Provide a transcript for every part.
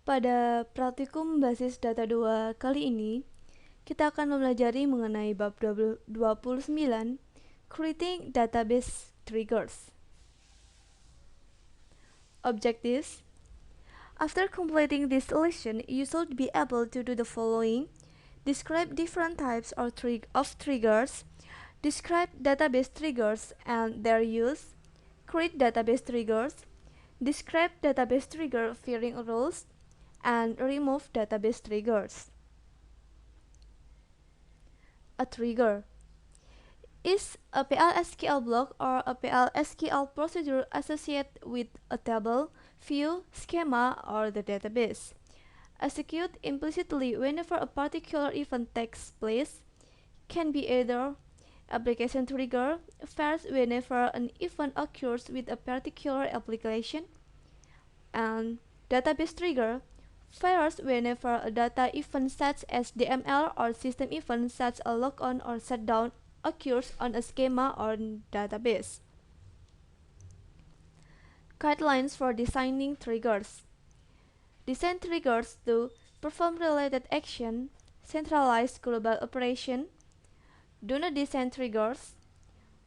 Pada praktikum basis data 2 kali ini, kita akan mempelajari mengenai bab 29, Creating Database Triggers. Objectives: after completing this lesson, you should be able to do the following: describe different types of triggers, describe database triggers and their use, create database triggers, describe database trigger firing rules, and remove database triggers. A trigger is a PL/SQL block or a PL/SQL procedure associated with a table, view, schema, or the database. Execute implicitly whenever a particular event takes place. Can be either application trigger, fires whenever an event occurs with a particular application, and database trigger fires whenever a data event such as DML or system event such as a logon or shutdown occurs on a schema or database. Guidelines for designing triggers. Design triggers to perform related action, centralize global operation. Do not design triggers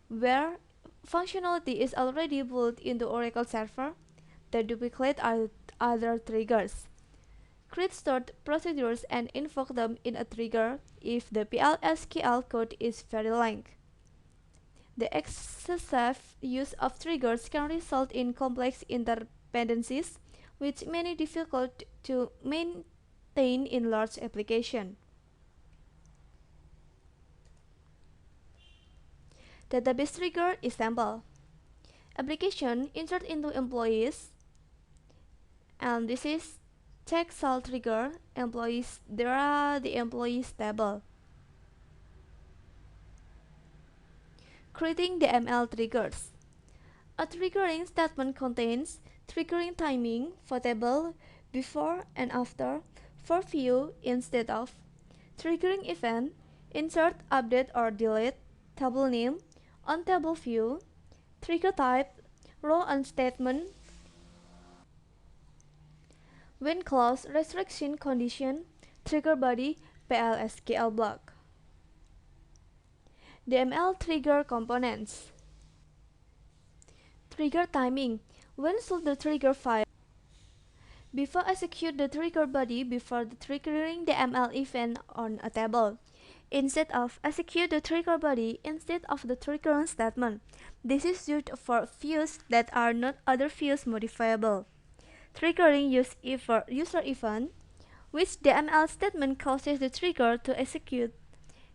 where functionality is already built into Oracle server that duplicate other triggers. Create stored procedures and invoke them in a trigger if the PL/SQL code is very lengthy. The excessive use of triggers can result in complex interdependencies, which may be difficult to maintain in large applications. Database trigger example: application insert into employees, and this is check cell trigger employees. There are the employees table. Creating DML triggers. A triggering statement contains triggering timing for table before and after for view instead of, triggering event, insert, update or delete, table name, on table view, trigger type, row and statement, when clause, restriction condition, trigger body, PL/SQL block. DML trigger components. Trigger timing. When should the trigger fire? Before execute the trigger body before the triggering DML event on a table. Instead of execute the trigger body instead of the triggering statement. This is used for views that are not other views modifiable. Triggering user event, which DML statement causes the trigger to execute.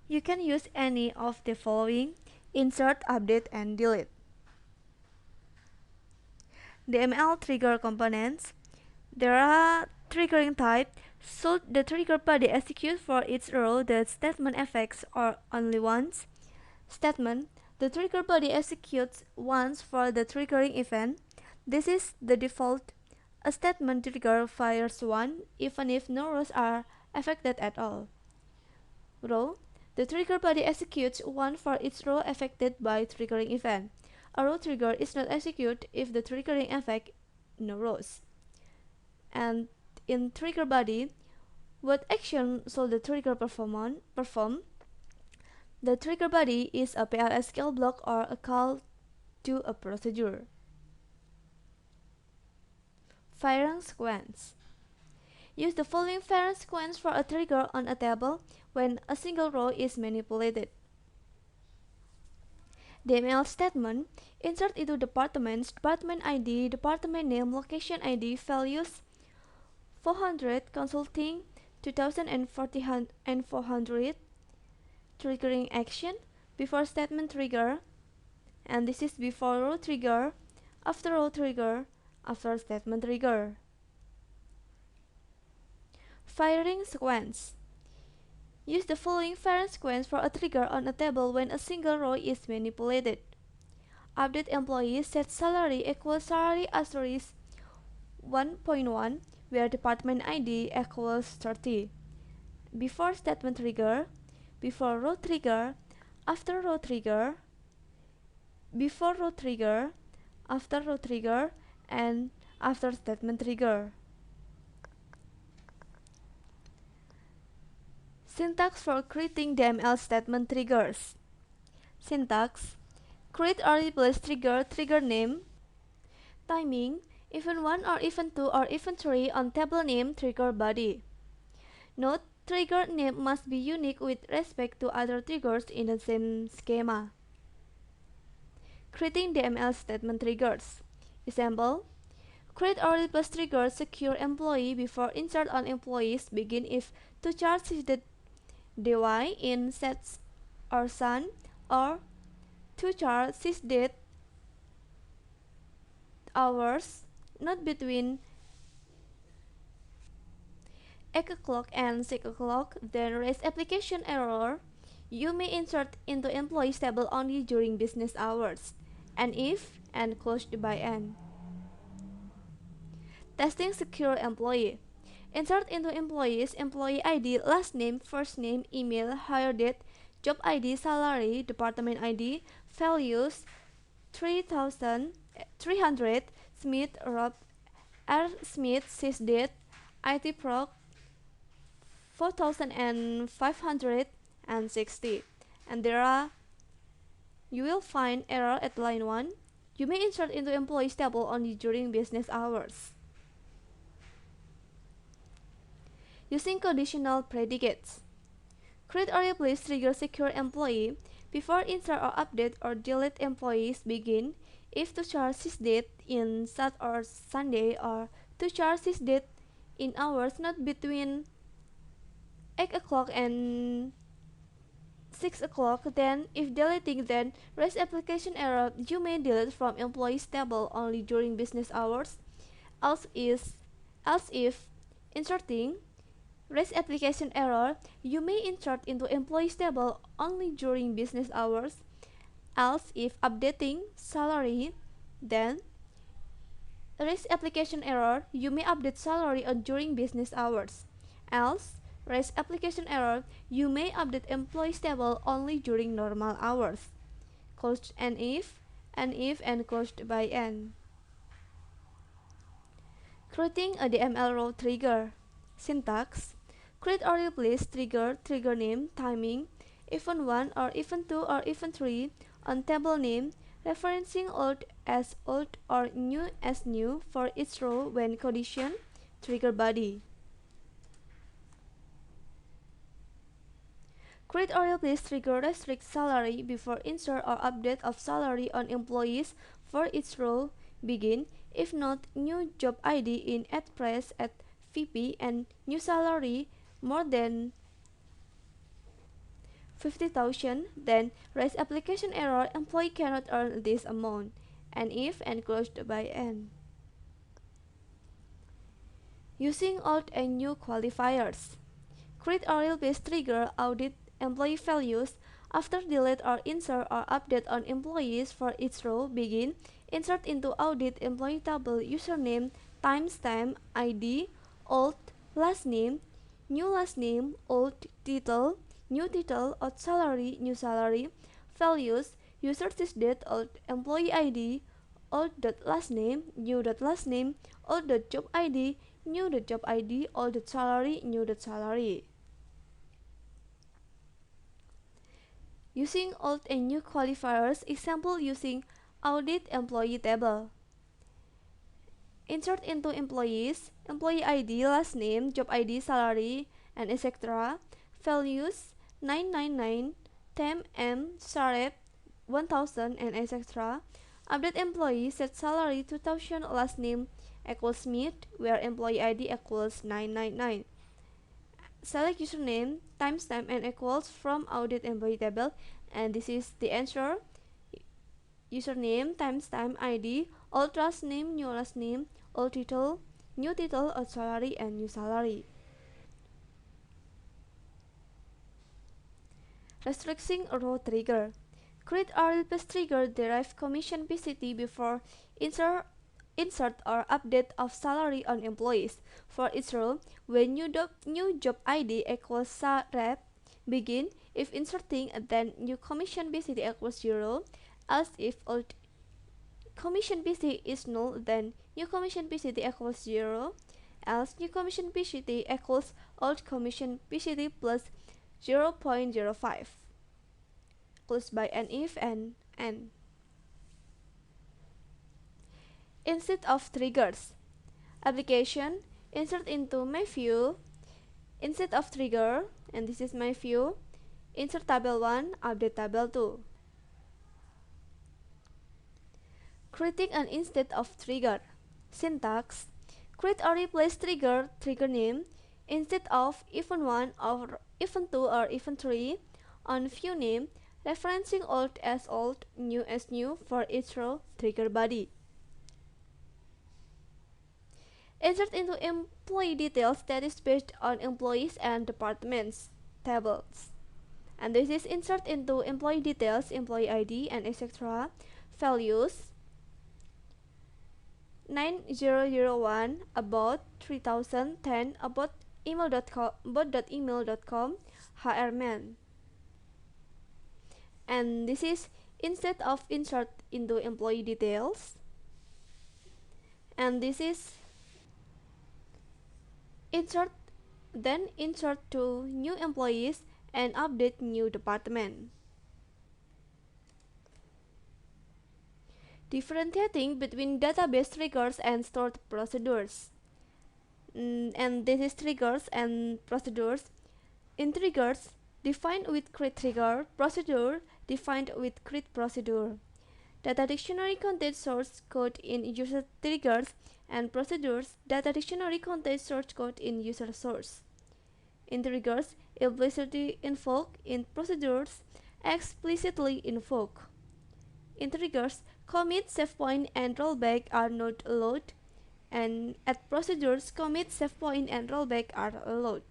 You can use any of the following: insert, update, and delete. DML trigger components. There are triggering type. Should the trigger body execute for each row the statement affects or only once? Statement: the trigger body executes once for the triggering event. This is the default. A statement trigger fires one even if no rows are affected at all. Row: the trigger body executes one for each row affected by triggering event. A row trigger is not executed if the triggering affects no rows. And in trigger body, what action should the trigger perform? The trigger body is a PL/SQL block or a call to a procedure. Firing sequence. Use the following firing sequence for a trigger on a table when a single row is manipulated. DML statement: insert into departments, department ID, department name, location ID, values 400, consulting 2000 and 400. Triggering action: before statement trigger, and this is before row trigger, after row trigger, after statement trigger. Firing sequence. Use the following firing sequence for a trigger on a table when a single row is manipulated. Update employee, set salary equals salary asterisk 1.1 where department ID equals 30. Before statement trigger, before row trigger, after row trigger, before row trigger, after row trigger, and after statement trigger. Syntax for creating DML statement triggers. Syntax: create or replace trigger, trigger name. Timing: event 1 or event 2 or event 3 on table name, trigger body. Note: trigger name must be unique with respect to other triggers in the same schema. Creating DML statement triggers. Example: create or replace trigger secure employee before insert on employees begin if to char sysdate dy in sets or sun, or to char sysdate hours not between 8 o'clock and 6 o'clock, then raise application error. You may insert into employees table only during business hours, and if and closed by n. Testing secure employee. Insert into employees employee ID, last name, first name, email, hire date, job ID, salary, department ID, values 3,300, Smith, Rob, R. Smith, sysdate, IT proc 4,560, and you will find error at line 1. You may insert into employees table only during business hours. Using conditional predicates. Create or replace trigger secure employee before insert or update or delete employees begin if to char sysdate in Sat or Sunday, or to char sysdate in hours not between 8 o'clock and 6 o'clock. Then if deleting, then raise application error. You may delete from employees table only during business hours. Else if inserting, raise application error. You may insert into employees table only during business hours. Else if updating salary, then raise application error. You may update salary on during business hours. Else raise application error. You may update employees table only during normal hours. Closed and if and closed by n. Creating a DML row trigger. Syntax: create or replace trigger, trigger name, timing, event 1 or event 2 or event 3 on table name, referencing old as old or new as new for each row when condition, trigger body. Create or replace trigger restrict salary before insert or update of salary on employees for each row begin if not new job ID in at press at VP and new salary more than 50,000, then raise application error. Employee cannot earn this amount, and if and closed by n. Using old and new qualifiers. Create or replace trigger audit employee values after delete or insert or update on employees for each row begin insert into audit employee table username, timestamp, ID, old, last name, old title, new title, old salary, new salary, values, user sysdate, old employee ID, old.last name, new.last name, old.job ID, new.job ID, old.salary, new.salary. Using old and new qualifiers. Example using audit employee table. Insert into employees, employee ID, last name, job ID, salary, and etc. Values 999, temp M, Sarep 1000, and etc. Update employee, set salary 2000, last name equals Smith, where employee ID equals 999. Select username, timestamp, and equals from audit employee table, and this is the answer. Username, timestamp, ID, old last name, new last name, old title, new title, old salary, and new salary. Restricting row trigger. Create or replace trigger derive commission PCT before insert or update of salary on employees for each row when new job ID equals Sarep begin if inserting, then new commission PCT equals 0, else if old commission PCT is null, then new commission PCT equals 0, else new commission PCT equals old commission PCT plus 0.05 closed by an if and n. Instead of triggers, application insert into my view. Instead of trigger, and this is my view, insert table 1, update table 2. Creating an instead of trigger. Syntax: create or replace trigger name instead of event 1 or event 2 or event 3 on view name, referencing old as old, new as new for each row trigger body. Insert into employee details that is based on employees and departments tables. And this is insert into employee details, employee ID, and etc. values 9001 about 3010 about email.com hrman. And this is instead of insert into employee details, and this is insert to new employees and update new department. Differentiating between database triggers and stored procedures. And this is triggers and procedures. In triggers, defined with create trigger, procedure defined with create procedure. Data dictionary contains source code in user triggers, and procedures data dictionary contains source code in user source. In triggers, implicitly invoke, in procedures, explicitly invoke. In triggers, commit, save point, and rollback are not allowed, and at procedures, commit, save point, and rollback are allowed.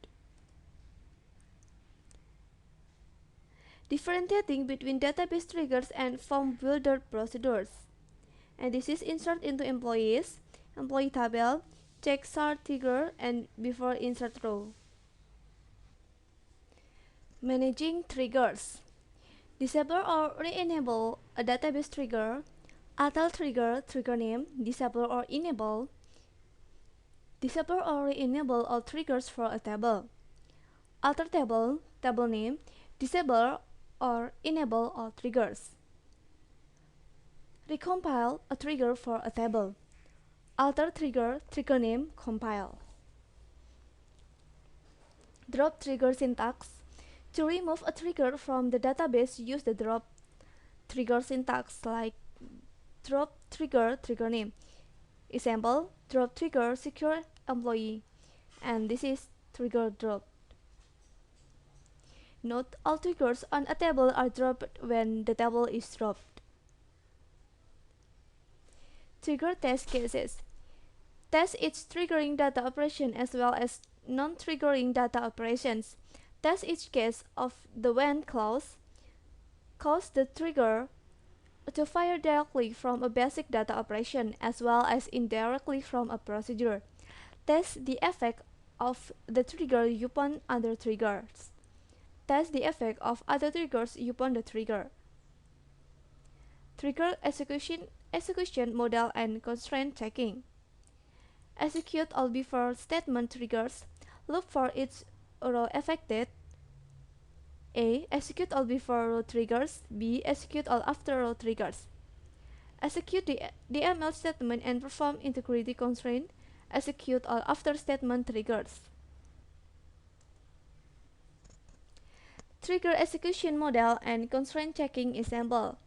Differentiating between database triggers and form builder procedures. And this is insert into employees, employee table, check start trigger, and before insert row. Managing triggers. Disable or re-enable a database trigger, alter trigger name, disable or enable. Disable or re-enable all triggers for a table. Alter table name, disable or enable all triggers. Recompile a trigger for a table. Alter trigger name, compile. Drop trigger syntax. To remove a trigger from the database, use the drop trigger syntax like drop trigger name. Example, drop trigger secure employee, and this is trigger drop. Note, all triggers on a table are dropped when the table is dropped. Trigger test cases. Test each triggering data operation as well as non-triggering data operations. Test each case of the when clause. Cause the trigger to fire directly from a basic data operation as well as indirectly from a procedure. Test the effect of the trigger upon other triggers. Test the effect of other triggers upon the trigger. Trigger execution model and constraint checking. Execute all before statement triggers. Look for each row affected. A. Execute all before row triggers. B. Execute all after row triggers. Execute the DML statement and perform integrity constraint. Execute all after statement triggers. Trigger execution model and constraint checking example.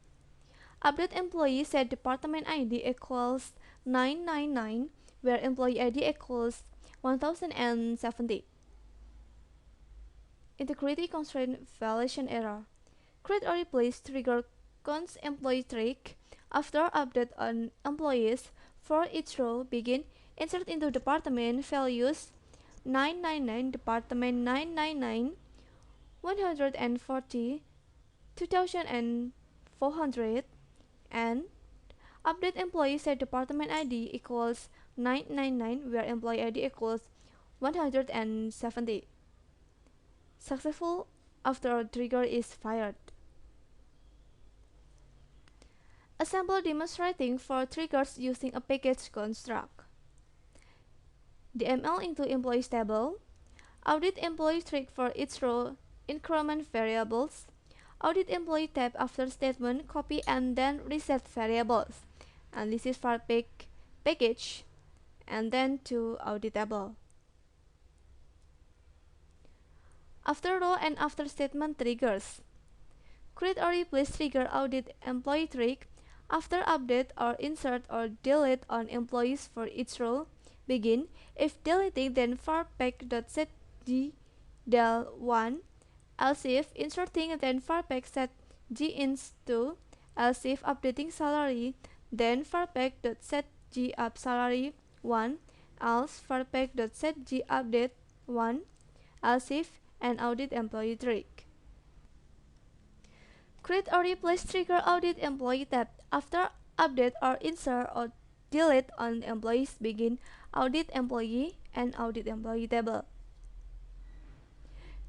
Update employee set department ID equals 999 where employee ID equals 1070. Integrity constraint violation error. Create or replace trigger const employee trig after update on employees for each row begin insert into department values 999 department 999 140 2400 and update employee set department ID equals 999 where employee ID equals 170. Successful after trigger is fired. Example demonstrating for triggers using a package construct. DML into employees table. Audit employee trig for each row increment variables. Audit employee tab after statement, copy and then reset variables. And this is VARPAC package, and then to auditable. After row and after statement triggers. Create or replace trigger audit employee trick after update or insert or delete on employees for each row. Begin. If deleting, then VARPAC.setGdel1. Else if inserting, then VARPAC.setGins2. Else if updating salary, then VARPAC.setGupsalary1. Else VARPAC.setGupdate1. Else if and audit employee trick. Create or replace trigger audit employee tab after update or insert or delete on employees. Begin. Audit employee and audit employee table.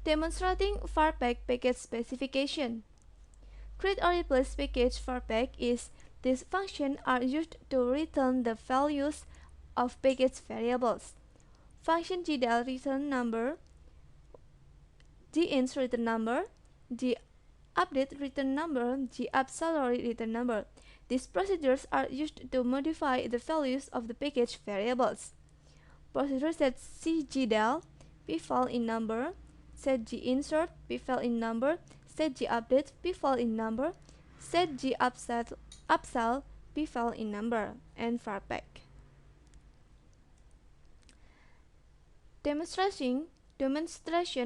Demonstrating VARPAC package specification. Create or replace package VARPAC is these functions are used to return the values of package variables. Function gdel return number, gins return number, gupdate return number, gupsalary return number. These procedures are used to modify the values of the package variables. Procedure set cgdel pval in number, set ginsert pval in number, set gupdate pval in number, set gupsal pval in number, and VARPAC. Demonstration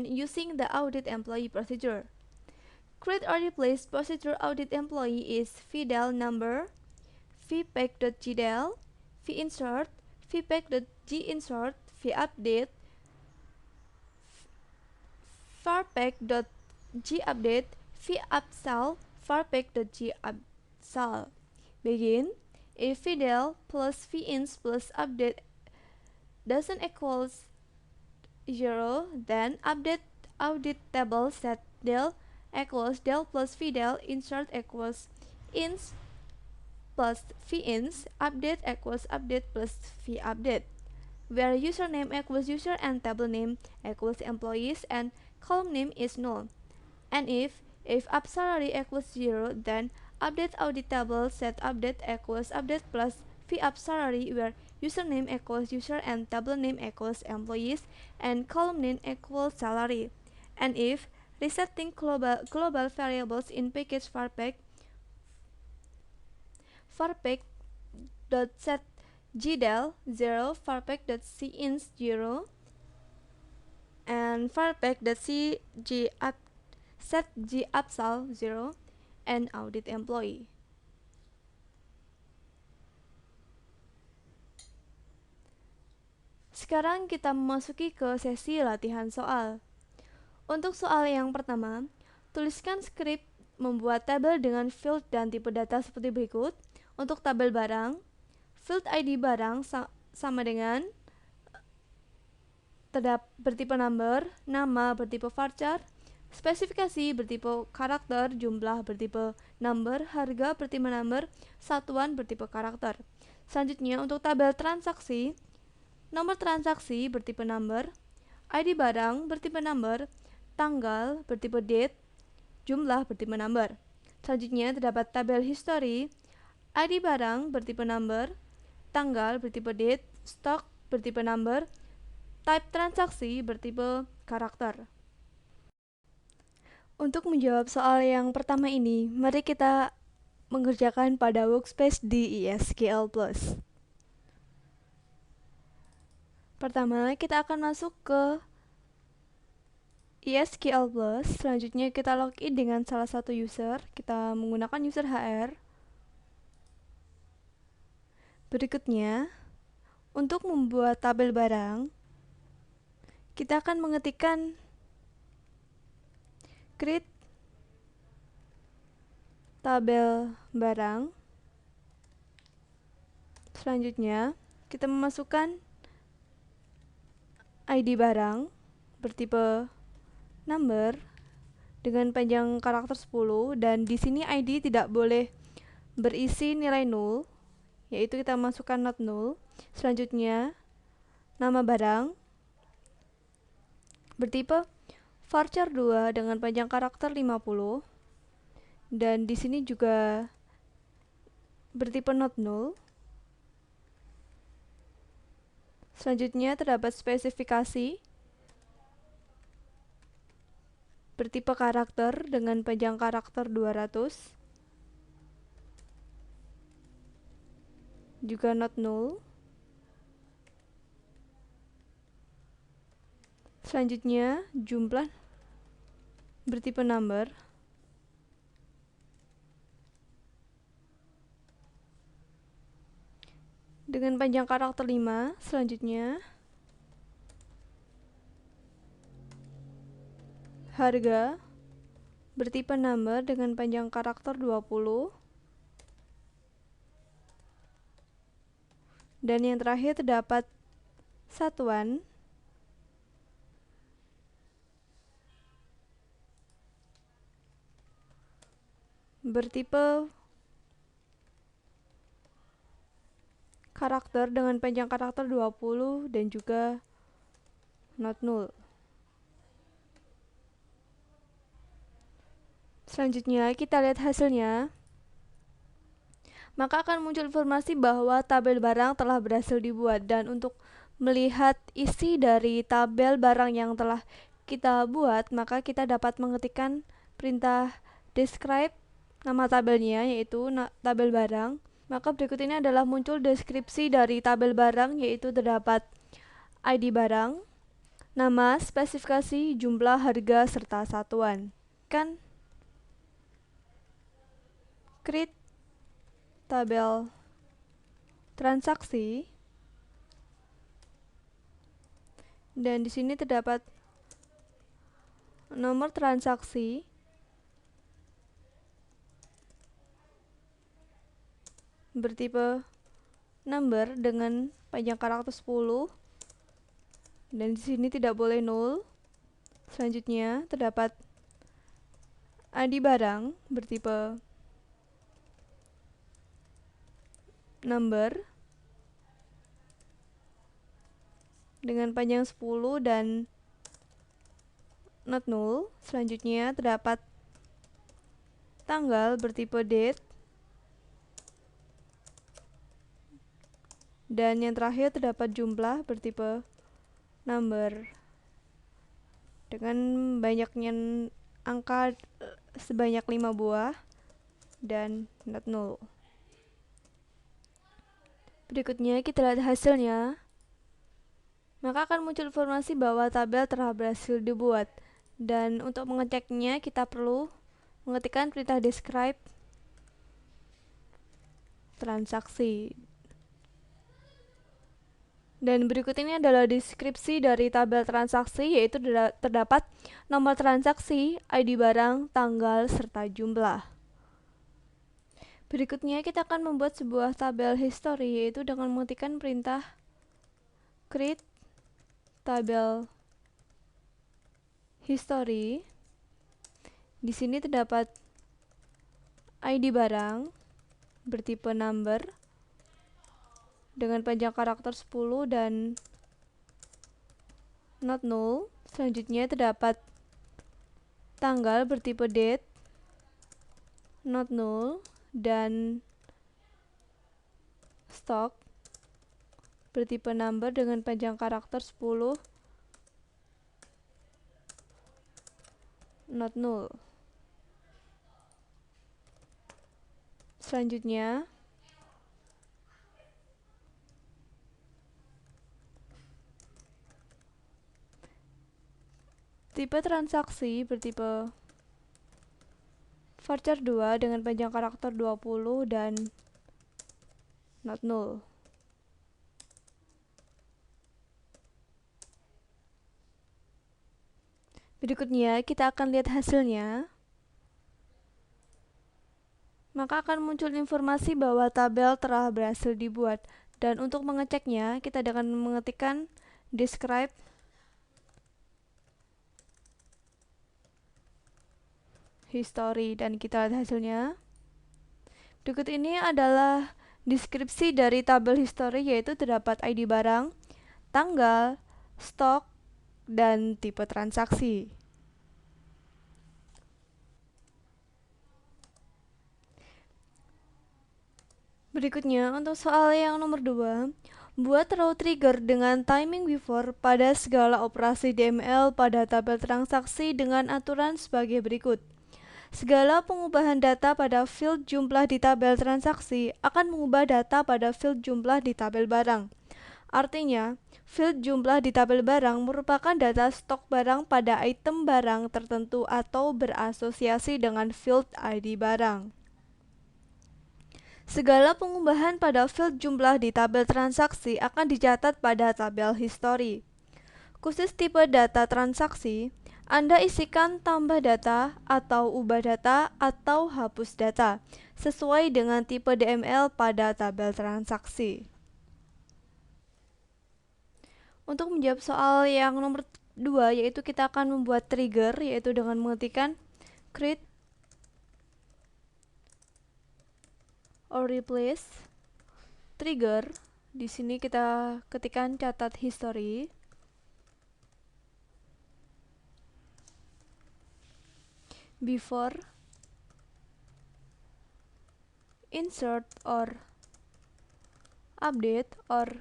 using the audit employee procedure. Create or replace procedure audit employee is vdel number, vpac.gdel, vinsert, vpac.ginsert, vupdate, VARPAC.gupdate, vupsal, VARPAC.gupsal. Begin. If vdel plus vins plus update doesn't equals 0, then update audit table set del equals del plus vdel, insert equals ins plus vins, update equals update plus vupdate, where username equals user and table name equals employees and column name is null. And if upsalary equals 0, then update audit table set update equals update plus vupsalary, where username equals user and table name equals employees and column name equals salary. And if resetting global variables in package VARPAC, VARPAC.setGdel 0, VARPAC.cins 0, and VARPAC.setGupsal 0, and audit employee. Sekarang kita memasuki ke sesi latihan soal. Untuk soal yang pertama, tuliskan skrip membuat tabel dengan field dan tipe data seperti berikut. Untuk tabel barang, field ID barang sama dengan bertipe number, nama bertipe varchar, spesifikasi bertipe karakter, jumlah bertipe number, harga bertipe number, satuan bertipe karakter. Selanjutnya untuk tabel transaksi, nomor transaksi bertipe number, ID barang bertipe number, tanggal bertipe date, jumlah bertipe number. Selanjutnya terdapat tabel history, ID barang bertipe number, tanggal bertipe date, stok bertipe number, type transaksi bertipe karakter. Untuk menjawab soal yang pertama ini, mari kita mengerjakan pada workspace di ESQL+. Pertama, kita akan masuk ke ESQL+, selanjutnya kita login dengan salah satu user, kita menggunakan user HR. Berikutnya, untuk membuat tabel barang, kita akan mengetikkan create tabel barang. Selanjutnya, kita memasukkan ID barang bertipe number dengan panjang karakter 10, dan di sini ID tidak boleh berisi nilai null, yaitu kita masukkan not null. Selanjutnya, nama barang bertipe varchar 2 dengan panjang karakter 50, dan di sini juga bertipe not null. Selanjutnya terdapat spesifikasi bertipe karakter dengan panjang karakter 200, juga not null. Selanjutnya jumlah bertipe number. Dengan panjang karakter 5, selanjutnya harga bertipe number dengan panjang karakter 20. Dan yang terakhir terdapat satuan bertipe karakter dengan panjang karakter 20 dan juga not null. Selanjutnya kita lihat hasilnya. Maka akan muncul informasi bahwa tabel barang telah berhasil dibuat, dan untuk melihat isi dari tabel barang yang telah kita buat, maka kita dapat mengetikkan perintah describe nama tabelnya, yaitu tabel barang. Maka berikut ini adalah muncul deskripsi dari tabel barang, yaitu terdapat ID barang, nama, spesifikasi, jumlah, harga, serta satuan. Kan create tabel transaksi, dan di sini terdapat nomor transaksi, bertipe number dengan panjang karakter 10, dan di sini tidak boleh null. Selanjutnya terdapat ID barang bertipe number dengan panjang 10 dan not null. Selanjutnya terdapat tanggal bertipe date, dan yang terakhir terdapat jumlah bertipe number dengan banyaknya angka sebanyak 5 buah dan not null. Berikutnya kita lihat hasilnya. Maka akan muncul informasi bahwa tabel telah berhasil dibuat, dan untuk mengeceknya kita perlu mengetikkan perintah describe transaksi. Dan berikut ini adalah deskripsi dari tabel transaksi, yaitu terdapat nomor transaksi, ID barang, tanggal, serta jumlah. Berikutnya kita akan membuat sebuah tabel history, yaitu dengan mengetikkan perintah create tabel history. Di sini terdapat ID barang bertipe number dengan panjang karakter 10 dan not null. Selanjutnya terdapat tanggal bertipe date, not null, dan stock bertipe number dengan panjang karakter 10, not null. Selanjutnya tipe transaksi bertipe varchar 2 dengan panjang karakter 20 dan not null. Berikutnya kita akan lihat hasilnya. Maka akan muncul informasi bahwa tabel telah berhasil dibuat, dan untuk mengeceknya kita akan mengetikkan describe history, dan kita lihat hasilnya. Berikut ini adalah deskripsi dari tabel history, yaitu terdapat ID barang, tanggal, stok, dan tipe transaksi. Berikutnya, untuk soal yang nomor 2, buat row trigger dengan timing before pada segala operasi DML pada tabel transaksi dengan aturan sebagai berikut. Segala pengubahan data pada field jumlah di tabel transaksi akan mengubah data pada field jumlah di tabel barang. Artinya, field jumlah di tabel barang merupakan data stok barang pada item barang tertentu atau berasosiasi dengan field ID barang. Segala pengubahan pada field jumlah di tabel transaksi akan dicatat pada tabel history. Khusus tipe data transaksi, Anda isikan tambah data atau ubah data atau hapus data sesuai dengan tipe DML pada tabel transaksi. Untuk menjawab soal yang nomor 2, yaitu kita akan membuat trigger, yaitu dengan mengetikkan create or replace trigger. Di sini kita ketikkan catat history. Before, insert or update or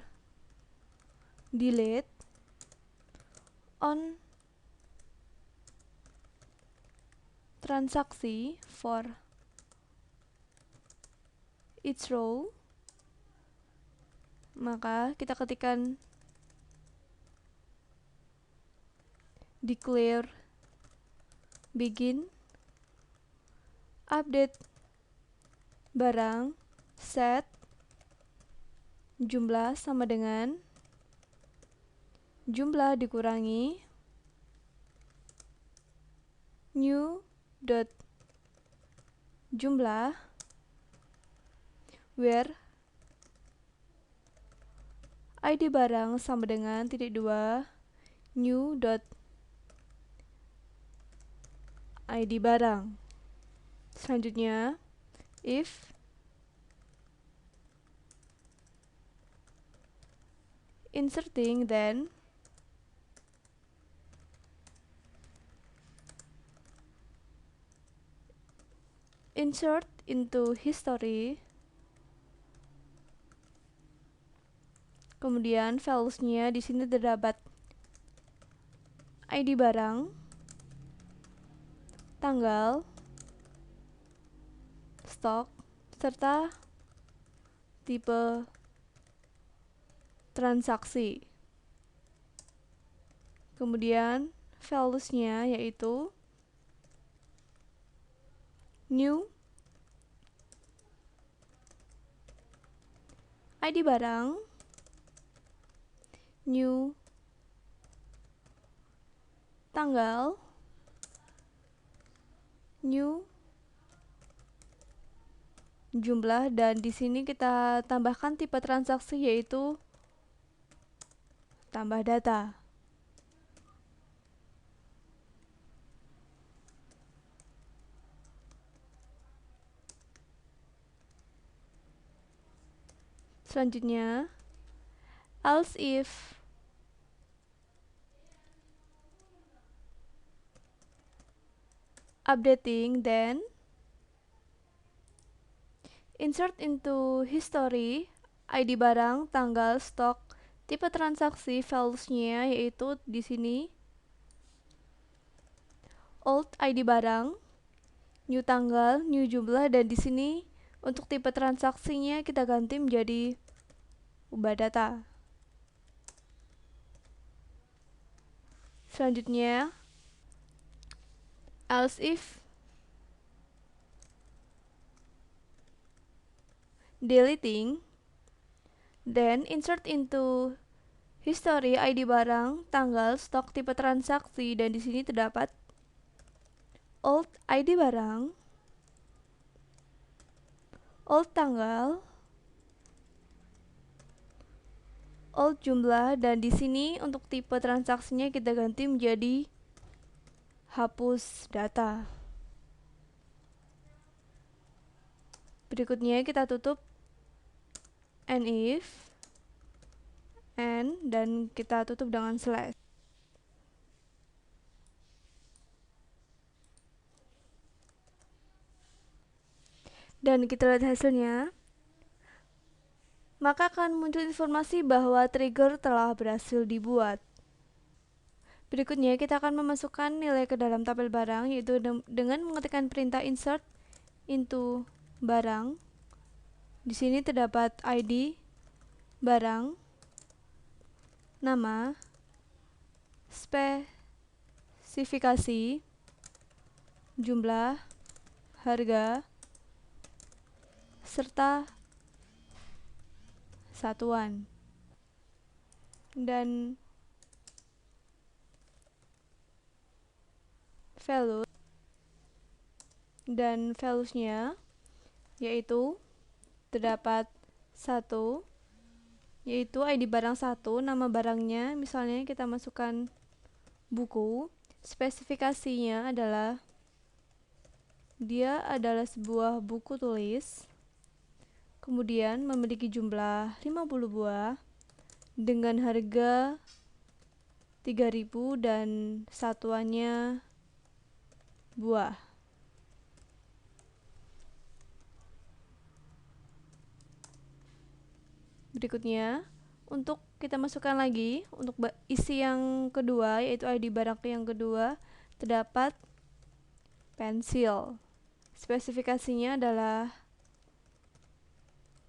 delete on transaksi for each row, maka kita ketikkan declare begin update barang set jumlah sama dengan jumlah dikurangi new dot jumlah where ID barang sama dengan (2) new dot ID barang. Selanjutnya, if inserting then insert into history, kemudian values-nya di sini terdapat ID barang, tanggal, stok, serta tipe transaksi. Kemudian values-nya yaitu new ID barang, new tanggal, new jumlah, dan di sini kita tambahkan tipe transaksi yaitu tambah data. Selanjutnya, else if updating then insert into history ID barang, tanggal, stok, tipe transaksi, values-nya yaitu di sini old ID barang, new tanggal, new jumlah, dan di sini untuk tipe transaksinya kita ganti menjadi ubah data. Selanjutnya, else if deleting then insert into history ID barang, tanggal, stok, tipe transaksi, dan di sini terdapat old ID barang, old tanggal, old jumlah, dan di sini untuk tipe transaksinya kita ganti menjadi hapus data. Berikutnya kita tutup and if and dan kita tutup dengan slash. Dan kita lihat hasilnya. maka akan muncul informasi bahwa trigger telah berhasil dibuat. Berikutnya kita akan memasukkan nilai ke dalam tabel barang, yaitu dengan mengetikkan perintah insert into barang. Di sini terdapat ID barang, nama, spesifikasi, jumlah, harga, serta satuan. Dan value dan values-nya yaitu terdapat 1, yaitu ID barang 1, nama barangnya misalnya kita masukkan buku. Spesifikasinya adalah dia adalah sebuah buku tulis, kemudian memiliki jumlah 50 buah dengan harga 3.000 dan satuannya buah. Berikutnya, untuk kita masukkan lagi untuk isi yang kedua, yaitu ID barang yang kedua, terdapat pensil. Spesifikasinya adalah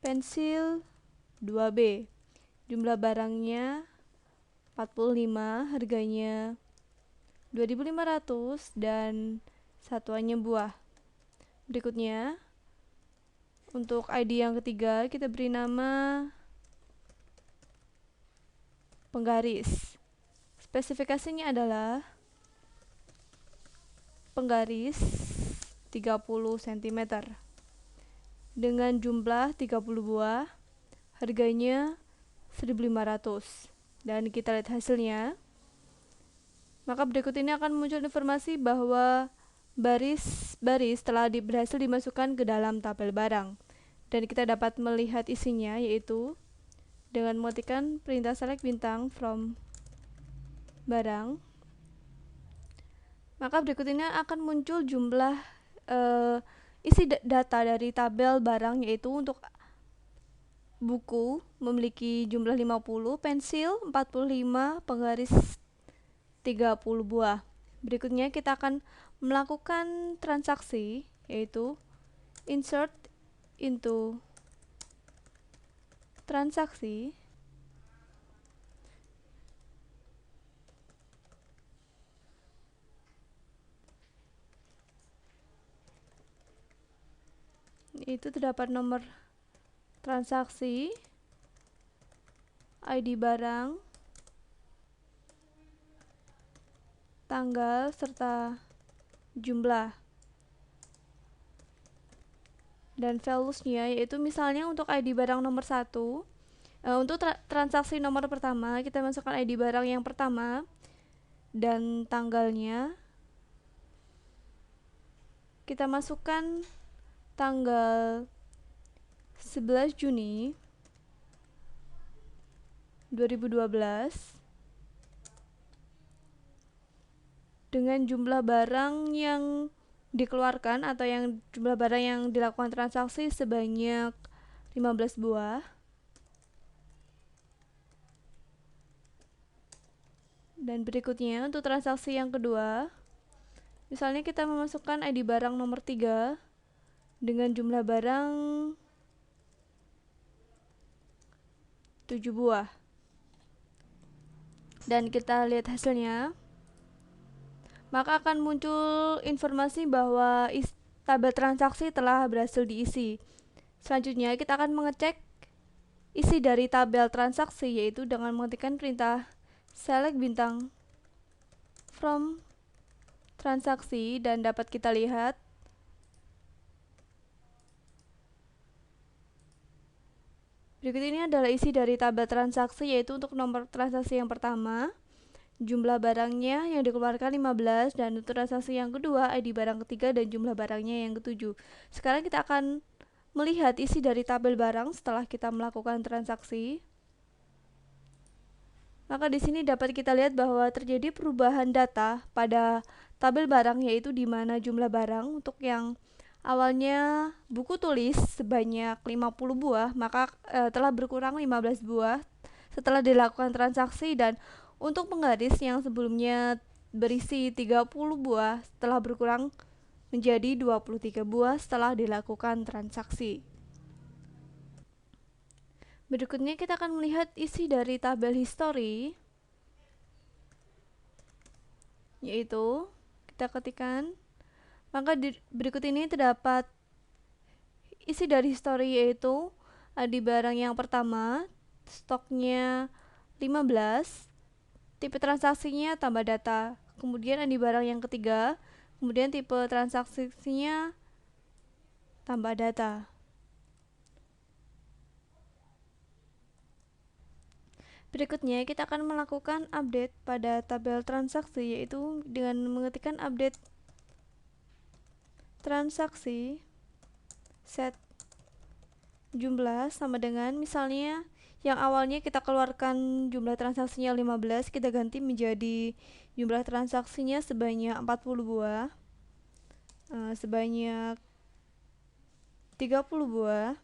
pensil 2B. Jumlah barangnya 45, harganya 2.500 dan satuannya buah. Berikutnya, untuk ID yang ketiga kita beri nama penggaris. Spesifikasinya adalah penggaris 30 cm dengan jumlah 30 buah, harganya 1.500. Dan kita lihat hasilnya. Maka berikut ini akan muncul informasi bahwa baris-baris telah berhasil dimasukkan ke dalam tabel barang. Dan kita dapat melihat isinya, yaitu dengan mengetikkan perintah select bintang from barang. Maka berikut ini akan muncul jumlah isi data dari tabel barang, yaitu untuk buku memiliki jumlah 50, pensil 45, penggaris 30 buah. Berikutnya kita akan melakukan transaksi, yaitu insert into transaksi. Itu terdapat nomor transaksi, ID barang, tanggal, serta jumlah. Dan values-nya yaitu misalnya untuk ID barang nomor 1, untuk transaksi nomor pertama kita masukkan ID barang yang pertama dan tanggalnya kita masukkan tanggal 11 Juni 2012 dengan jumlah barang yang dikeluarkan atau yang jumlah barang yang dilakukan transaksi sebanyak 15 buah. Dan berikutnya untuk transaksi yang kedua, misalnya kita memasukkan ID barang nomor 3 dengan jumlah barang 7 buah. Dan kita lihat hasilnya. Maka akan muncul informasi bahwa tabel transaksi telah berhasil diisi. Selanjutnya kita akan mengecek isi dari tabel transaksi, yaitu dengan mengetikkan perintah select bintang from transaksi, dan dapat kita lihat berikut ini adalah isi dari tabel transaksi, yaitu untuk nomor transaksi yang pertama jumlah barangnya yang dikeluarkan 15, dan untuk transaksi yang kedua ID barang ketiga dan jumlah barangnya yang ketujuh. Sekarang kita akan melihat isi dari tabel barang setelah kita melakukan transaksi. Maka di sini dapat kita lihat bahwa terjadi perubahan data pada tabel barang, yaitu di mana jumlah barang untuk yang awalnya buku tulis sebanyak 50 buah, maka telah berkurang 15 buah setelah dilakukan transaksi, dan untuk penggaris yang sebelumnya berisi 30 buah telah berkurang menjadi 23 buah setelah dilakukan transaksi. Berikutnya kita akan melihat isi dari tabel history, yaitu kita ketikkan, maka berikut ini terdapat isi dari history, yaitu di barang yang pertama stoknya 15, tipe transaksinya tambah data. Kemudian di barang yang ketiga, kemudian tipe transaksinya tambah data. Berikutnya kita akan melakukan update pada tabel transaksi, yaitu dengan mengetikkan update transaksi set jumlah sama dengan, misalnya yang awalnya kita keluarkan jumlah transaksinya 15, kita ganti menjadi jumlah transaksinya sebanyak 40 buah, sebanyak 30 buah,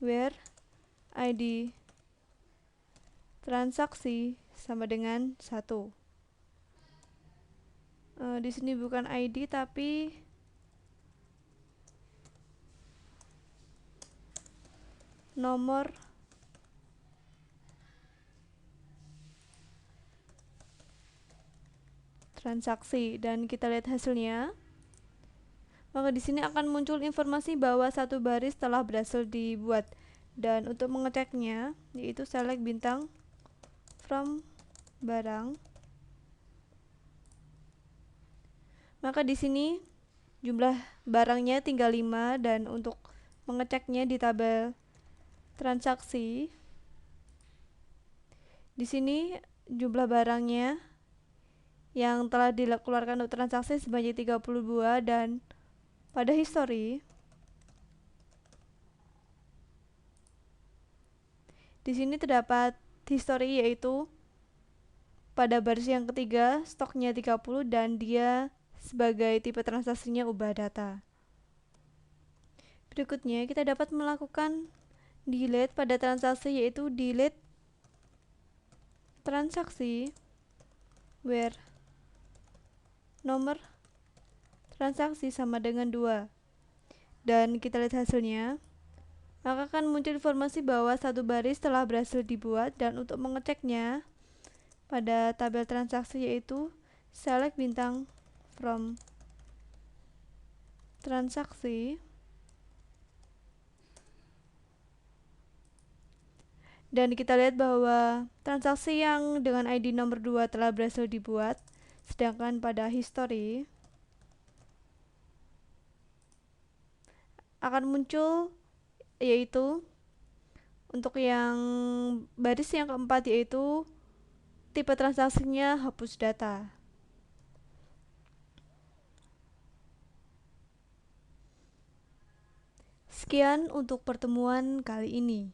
where ID transaksi sama dengan 1. Di sini bukan ID tapi nomor transaksi, dan kita lihat hasilnya. Maka di sini akan muncul informasi bahwa satu baris telah berhasil dibuat, dan untuk mengeceknya yaitu select bintang from barang. Maka di sini jumlah barangnya tinggal 5, dan untuk mengeceknya di tabel transaksi, di sini jumlah barangnya yang telah dikeluarkan untuk transaksi sebanyak 30 buah, dan pada history di sini terdapat history, yaitu pada baris yang ketiga stoknya 30 dan dia sebagai tipe transaksinya ubah data. Berikutnya kita dapat melakukan delete pada transaksi, yaitu delete transaksi where nomor transaksi sama dengan 2, dan kita lihat hasilnya. Maka akan muncul informasi bahwa satu baris telah berhasil dibuat, dan untuk mengeceknya pada tabel transaksi yaitu select bintang from transaksi, dan kita lihat bahwa transaksi yang dengan ID nomor 2 telah berhasil dibuat, sedangkan pada history akan muncul yaitu untuk yang baris yang keempat, yaitu tipe transaksinya hapus data. Sekian untuk pertemuan kali ini.